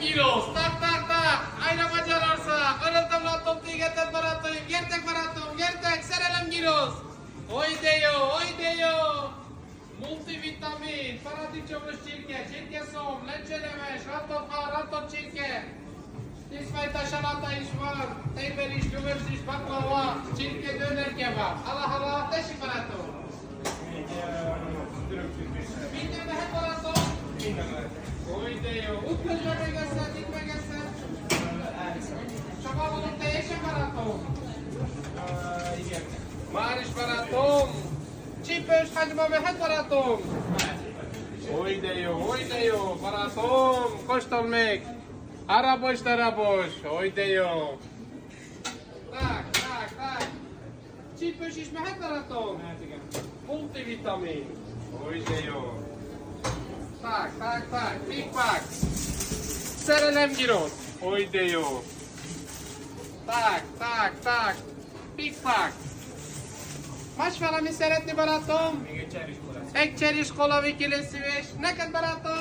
gyrosz, tak, Aina Magyarország, örültem látom tégedet barátaim, gyertek barátom, gyertek, szerelem gyrosz! Oly de jó! Multivitamin, paradicsomos csirke, csirkeszom, lecseremes, rántott hal, rántott csirke. 10 fajta saláta is van, tejber is, gyümölcs is, baklava, csirke, döner kebab. Hala, tessék barátom! Minden lehet barátom? Oly de jó! Útközben megeszed, itt megeszed? Csak aludok teljesen barátom? Igen. Már is barátom! Csípős hagyma mehet barátom! Oly de jó, barátom! Kóstol még! Arabos, oly de jó! Tak! Csípős is mehet barátom? Hát igen. Multivitamin! Oly de jó! Tak! Pikpak! Szerelem gyrosz! Oly de jó! Tak! Pikpak! Más valami szeretni barátom? Még egy cseréskolát. Egy cserés kola, Viki, légy szíves. Neked barátom?